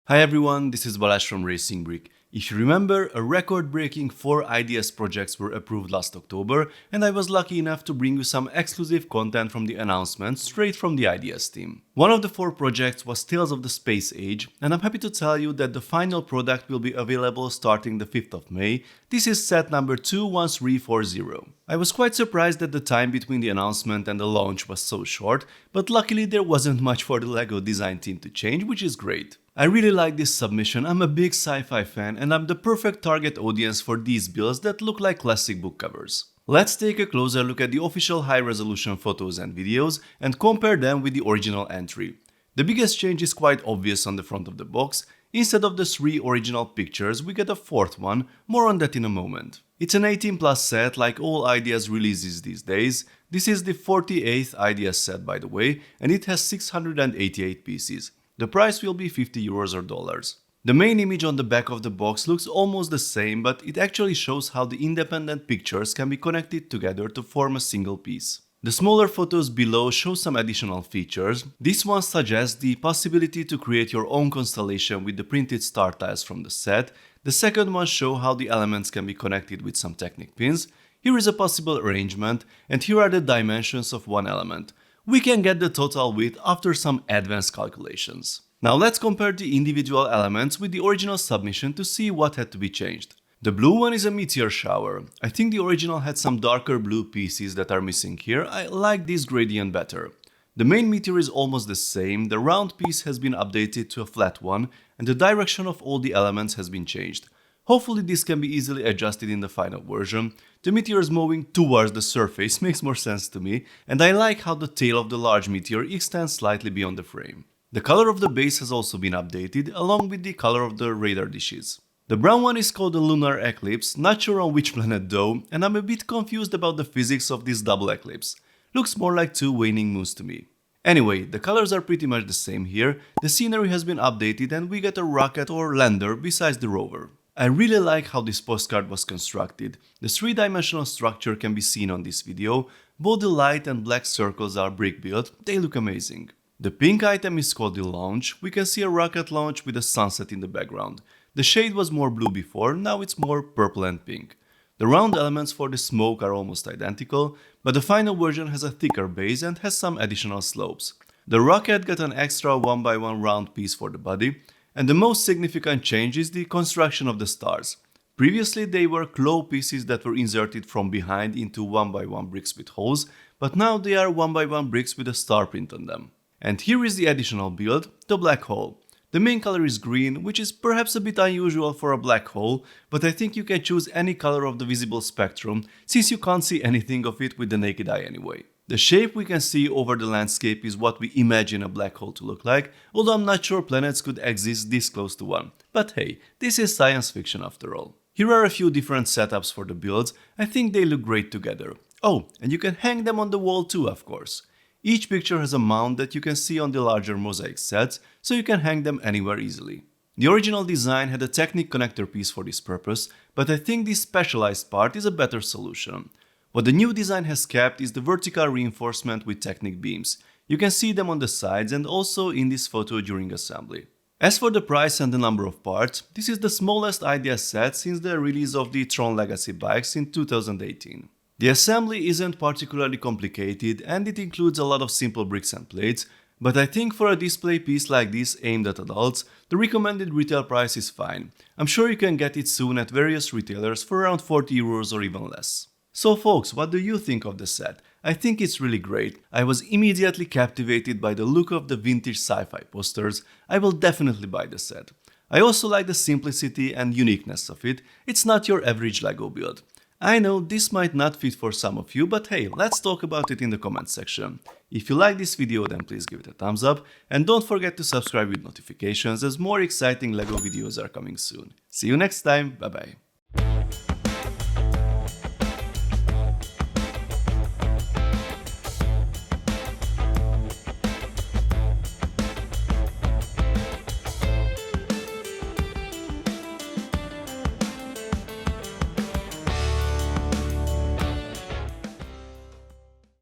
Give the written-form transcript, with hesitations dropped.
Hi everyone, this is Balázs from Racing Brick. If you remember, a record-breaking 4 IDS projects were approved last October, and I was lucky enough to bring you some exclusive content from the announcement straight from the IDS team. One of the 4 projects was Tales of the Space Age, and I'm happy to tell you that the final product will be available starting the 5th of May. This is set number 21340. I was quite surprised that the time between the announcement and the launch was so short, but luckily there wasn't much for the LEGO design team to change, which is great. I really like this submission. I'm a big sci-fi fan and I'm the perfect target audience for these builds that look like classic book covers. Let's take a closer look at the official high-resolution photos and videos and compare them with the original entry. The biggest change is quite obvious on the front of the box. Instead of the 3 original pictures, we get a 4th one, more on that in a moment. It's an 18 plus set like all IDS releases these days. This is the 48th IDS set by the way, and it has 688 pieces. The price will be €50 or dollars. The main image on the back of the box looks almost the same, but it actually shows how the independent pictures can be connected together to form a single piece. The smaller photos below show some additional features. This one suggests the possibility to create your own constellation with the printed star tiles from the set. The second one shows how the elements can be connected with some Technic pins. Here is a possible arrangement, and here are the dimensions of one element. We can get the total width after some advanced calculations. Now let's compare the individual elements with the original submission to see what had to be changed. The blue one is a meteor shower. I think the original had some darker blue pieces that are missing here. I like this gradient better. The main meteor is almost the same. The round piece has been updated to a flat one and the direction of all the elements has been changed. Hopefully this can be easily adjusted in the final version. The meteor is moving towards the surface, makes more sense to me, and I like how the tail of the large meteor extends slightly beyond the frame. The color of the base has also been updated, along with the color of the radar dishes. The brown one is called the lunar eclipse, not sure on which planet though, and I'm a bit confused about the physics of this double eclipse. Looks more like 2 waning moons to me. Anyway, the colors are pretty much the same here, the scenery has been updated and we get a rocket or lander besides the rover. I really like how this postcard was constructed. The 3-dimensional structure can be seen on this video. Both the light and black circles are brick built, they look amazing. The pink item is called the launch. We can see a rocket launch with a sunset in the background. The shade was more blue before, now it's more purple and pink. The round elements for the smoke are almost identical, but the final version has a thicker base and has some additional slopes. The rocket got an extra 1x1 round piece for the body. And the most significant change is the construction of the stars. Previously they were claw pieces that were inserted from behind into 1x1 bricks with holes, but now they are 1x1 bricks with a star print on them. And here is the additional build, the black hole. The main color is green, which is perhaps a bit unusual for a black hole, but I think you can choose any color of the visible spectrum, since you can't see anything of it with the naked eye anyway. The shape we can see over the landscape is what we imagine a black hole to look like, although I'm not sure planets could exist this close to one. But hey, this is science fiction after all. Here are a few different setups for the builds. I think they look great together. Oh, and you can hang them on the wall too, of course. Each picture has a mount that you can see on the larger mosaic sets, so you can hang them anywhere easily. The original design had a Technic connector piece for this purpose, but I think this specialized part is a better solution. What the new design has kept is the vertical reinforcement with Technic beams. You can see them on the sides and also in this photo during assembly. As for the price and the number of parts, this is the smallest IDS set since the release of the Tron Legacy bikes in 2018. The assembly isn't particularly complicated and it includes a lot of simple bricks and plates, but I think for a display piece like this aimed at adults, the recommended retail price is fine. I'm sure you can get it soon at various retailers for around €40 or even less. So folks, what do you think of the set? I think it's really great. I was immediately captivated by the look of the vintage sci-fi posters. I will definitely buy the set. I also like the simplicity and uniqueness of it. It's not your average LEGO build. I know this might not fit for some of you, but hey, let's talk about it in the comment section. If you like this video, then please give it a thumbs up and don't forget to subscribe with notifications as more exciting LEGO videos are coming soon. See you next time, bye bye.